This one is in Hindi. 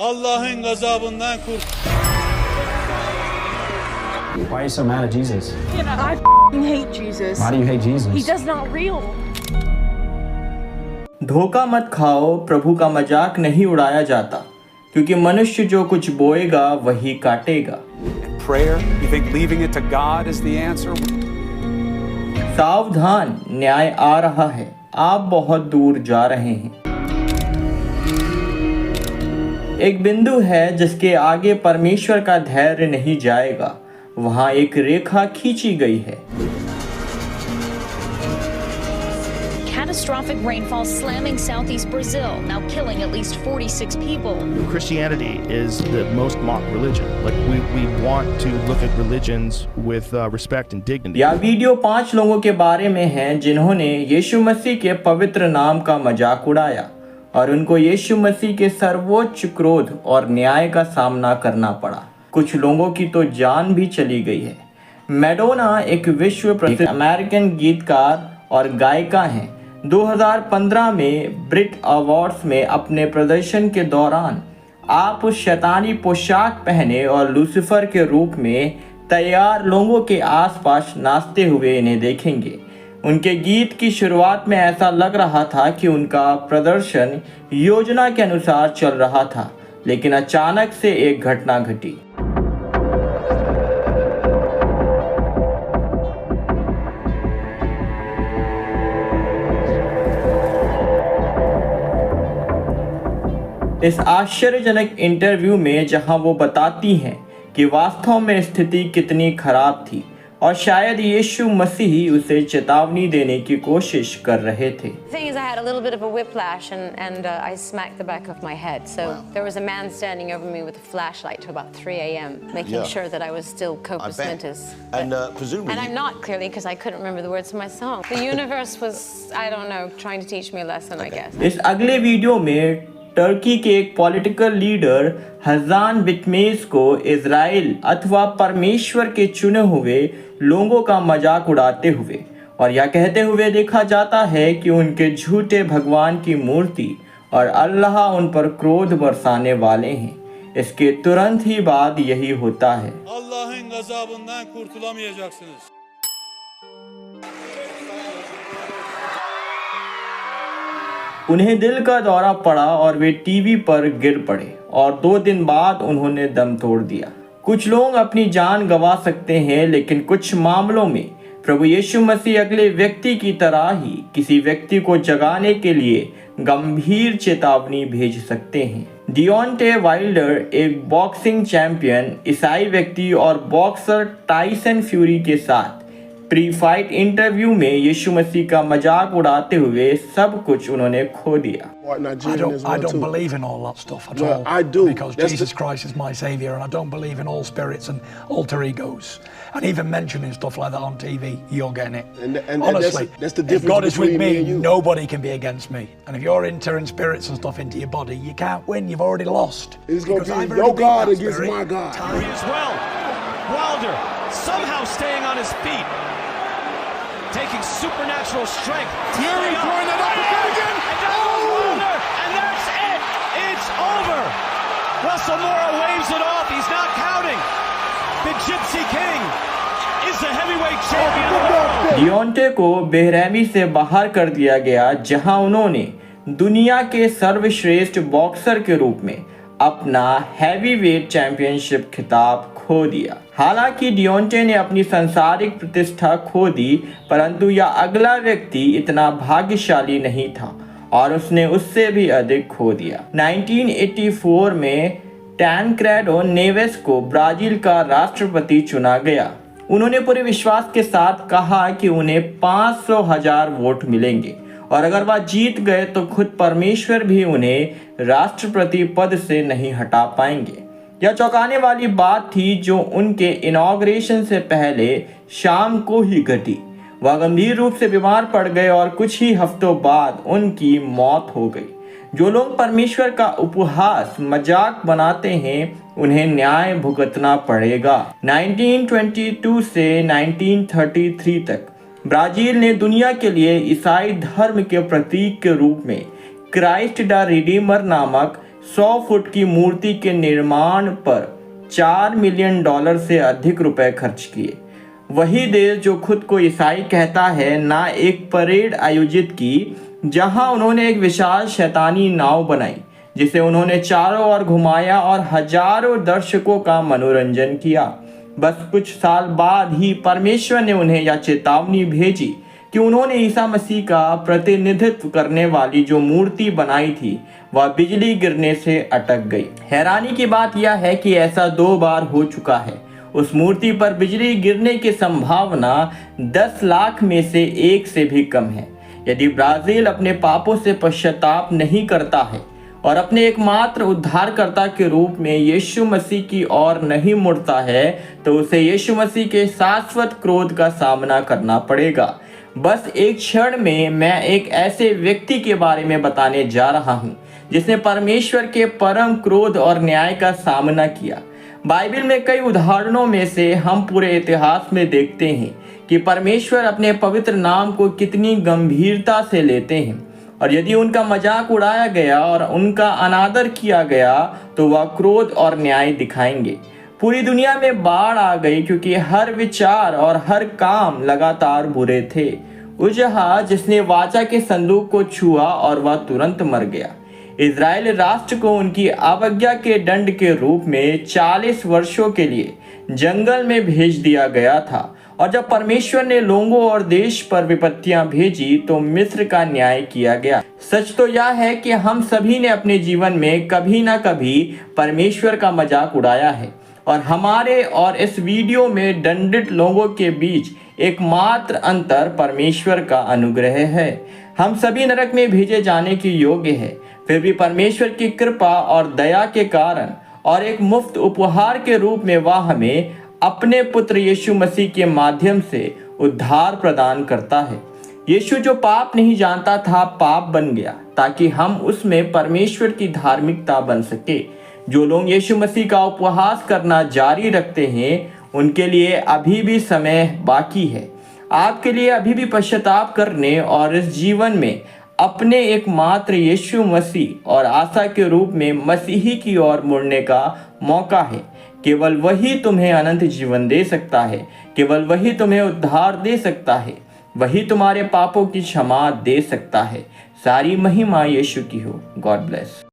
Allah'ın gazabından kurt. Why are you so mad at Jesus? I hate Jesus. Why do you hate Jesus? He does not real. धोखा मत खाओ, प्रभु का मजाक नहीं उड़ाया जाता, क्योंकि मनुष्य जो कुछ बोएगा वही काटेगा। Prayer, you think leaving it to God is the answer? सावधान, न्याय आ रहा है, आप बहुत दूर जा रहे हैं। एक बिंदु है जिसके आगे परमेश्वर का धैर्य नहीं जाएगा, वहां एक रेखा खींची गई है। Catastrophic rainfall slamming southeast Brazil, now killing at least 46 people. Christianity is the most mocked religion. Like we want to look at religions with respect and dignity. यह वीडियो 5 लोगों के बारे में है जिन्होंने यीशु मसीह के पवित्र नाम का मजाक उड़ाया और उनको यीशु मसीह के सर्वोच्च क्रोध और न्याय का सामना करना पड़ा। कुछ लोगों की तो जान भी चली गई है। मैडोना एक विश्व प्रसिद्ध अमेरिकन गीतकार और गायिका हैं। 2015 में ब्रिट अवार्ड्स में अपने प्रदर्शन के दौरान आप उस शैतानी पोशाक पहने और लूसीफर के रूप में तैयार लोगों के आसपास नाचते हुए इन्हें देखेंगे। उनके गीत की शुरुआत में ऐसा लग रहा था कि उनका प्रदर्शन योजना के अनुसार चल रहा था, लेकिन अचानक से एक घटना घटी। इस आश्चर्यजनक इंटरव्यू में जहां वो बताती हैं कि वास्तव में स्थिति कितनी खराब थी और शायद यीशु मसीह उसे चेतावनी देने की कोशिश कर रहे थे। The thing is, I had a little bit of a whiplash and I smacked the back of my head. So there was a man standing over me with a flashlight till about 3 a.m. making sure that I was still corpus mentis. And presumably. And I'm not clearly because I couldn't remember the words of my song. The universe was, I don't know, trying to teach me a lesson, I guess. इस अगले वीडियो में टर्की के एक पॉलिटिकल लीडर हजान बिटमेस को इजराइल अथवा परमेश्वर के चुने हुए लोगों का मजाक उड़ाते हुए और यह कहते हुए देखा जाता है कि उनके झूठे भगवान की मूर्ति और अल्लाह उन पर क्रोध बरसाने वाले हैं। इसके तुरंत ही बाद यही होता है। Allah'ın gazabından kurtulamayacaksınız. उन्हें दिल का दौरा पड़ा और वे टीवी पर गिर पड़े और 2 दिन बाद उन्होंने दम तोड़ दिया। कुछ लोग अपनी जान गंवा सकते हैं, लेकिन कुछ मामलों में प्रभु यीशु मसीह अगले व्यक्ति की तरह ही किसी व्यक्ति को जगाने के लिए गंभीर चेतावनी भेज सकते हैं। डियोंटे वाइल्डर एक बॉक्सिंग चैंपियन ईसाई व्यक्ति और बॉक्सर टाइसन फ्यूरी के साथ प्री फाइट इंटरव्यू में यीशु मसीह का मजाक उड़ाते हुए सब कुछ उन्होंने खो दिया। I don't believe in all that stuff at all. I do. Because Jesus Christ is my savior and I don't believe in all spirits and alter egos. And even mentioning stuff like that on TV, you're getting it. And honestly, that's the difference if God is with between me, me and you. nobody can be against me. And if you're entering spirits and stuff into your body, you can't win, you've already lost. It's going to be your God against my God. As well. Wilder somehow staying on his feet. Taking supernatural strength. Fury throwing it up again. Wilder, and that's it. It's over. Russell Mora waves it off. He's not counting. The Gypsy King is the heavyweight champion of the world. डियोंटे को बेरहमी से बाहर कर दिया गया, जहां उन्होंने दुनिया के सर्वश्रेष्ठ बॉक्सर के रूप में अपना हैवीवेट चैंपियनशिप खिताब खो दिया। हालांकि डियोंटे ने अपनी सांसारिक प्रतिष्ठा खो दी, परंतु यह अगला व्यक्ति इतना भाग्यशाली नहीं था और उसने उससे भी अधिक खो दिया। 1984 में टैनक्रेडो नेवेस को ब्राजील का राष्ट्रपति चुना गया। उन्होंने पूरे विश्वास के साथ कहा कि उन्हें 500,000 वोट मिलेंगे और अगर वह जीत गए तो खुद परमेश्वर भी उन्हें राष्ट्रपति पद से नहीं हटा पाएंगे। यह चौंकाने वाली बात थी जो उनके इनॉग्रेशन से पहले शाम को ही घटी। वह गंभीर रूप से बीमार पड़ गए और कुछ ही हफ्तों बाद उनकी मौत हो गई। जो लोग परमेश्वर का उपहास मजाक बनाते हैं उन्हें न्याय भुगतना पड़ेगा। 1922 से 1933 तक ब्राजील ने दुनिया के लिए ईसाई धर्म के प्रतीक के रूप में क्राइस्ट द रिडीमर नामक 100 फुट की मूर्ति के निर्माण पर $4 मिलियन से अधिक रुपए खर्च किए। वही देश जो खुद को ईसाई कहता है ना एक परेड आयोजित की जहां उन्होंने एक विशाल शैतानी नाव बनाई जिसे उन्होंने चारों ओर घुमाया और हजारों दर्शकों का मनोरंजन किया। बस कुछ साल बाद ही परमेश्वर ने उन्हें यह चेतावनी भेजी कि उन्होंने ईसा मसीह का प्रतिनिधित्व करने वाली जो मूर्ति बनाई थी वह बिजली गिरने से अटक गई। हैरानी की बात यह है कि ऐसा 2 बार हो चुका है। उस मूर्ति पर बिजली गिरने की संभावना 10 लाख में से 1 से भी कम है। यदि ब्राजील अपने पापों से पश्चाताप नहीं करता है और अपने एकमात्र उद्धारकर्ता के रूप में यीशु मसीह की ओर नहीं मुड़ता है तो उसे यीशु मसीह के शाश्वत क्रोध का सामना करना पड़ेगा। बस एक क्षण में मैं एक ऐसे व्यक्ति के बारे में बताने जा रहा हूं जिसने परमेश्वर के परम क्रोध और न्याय का सामना किया। बाइबल में कई उदाहरणों में से हम पूरे इतिहास में देखते हैं कि परमेश्वर अपने पवित्र नाम को कितनी गंभीरता से लेते हैं और यदि उनका मजाक उड़ाया गया और उनका अनादर किया गया तो वह क्रोध और न्याय दिखाएंगे। पूरी दुनिया में बाढ़ आ गई क्योंकि हर विचार और हर काम लगातार बुरे थे। उजहा जिसने वाचा के संदूक को छुआ और वह तुरंत मर गया। इजराइल राष्ट्र को उनकी अवज्ञा के दंड के रूप में 40 वर्षों के लिए जंगल में भेज दिया गया था और जब परमेश्वर ने लोगों और देश पर विपत्तियां भेजी तो मिस्र का न्याय किया गया। सच तो यह है कि हम सभी ने अपने जीवन में कभी ना कभी परमेश्वर का मजाक उड़ाया है और हमारे और इस वीडियो में दंडित लोगों के बीच एकमात्र अंतर परमेश्वर का अनुग्रह है। हम सभी नरक में भेजे जाने के योग्य है, फिर भी परमेश्वर की कृपा और दया के कारण और एक मुफ्त उपहार के रूप में वह हमें अपने पुत्र यीशु मसीह के माध्यम से उद्धार प्रदान करता है। यीशु जो पाप नहीं जानता था पाप बन गया ताकि हम उसमें परमेश्वर की धार्मिकता बन सके। जो लोग यीशु मसीह का उपहास करना जारी रखते हैं उनके लिए अभी भी समय बाकी है। आपके लिए अभी भी पश्चाताप करने और इस जीवन में अपने एकमात्र यीशु मसीह और आशा के रूप में मसीही की ओर मुड़ने का मौका है। केवल वही तुम्हें अनंत जीवन दे सकता है, केवल वही तुम्हें उद्धार दे सकता है, वही तुम्हारे पापों की क्षमा दे सकता है। सारी महिमा यीशु की हो। God bless.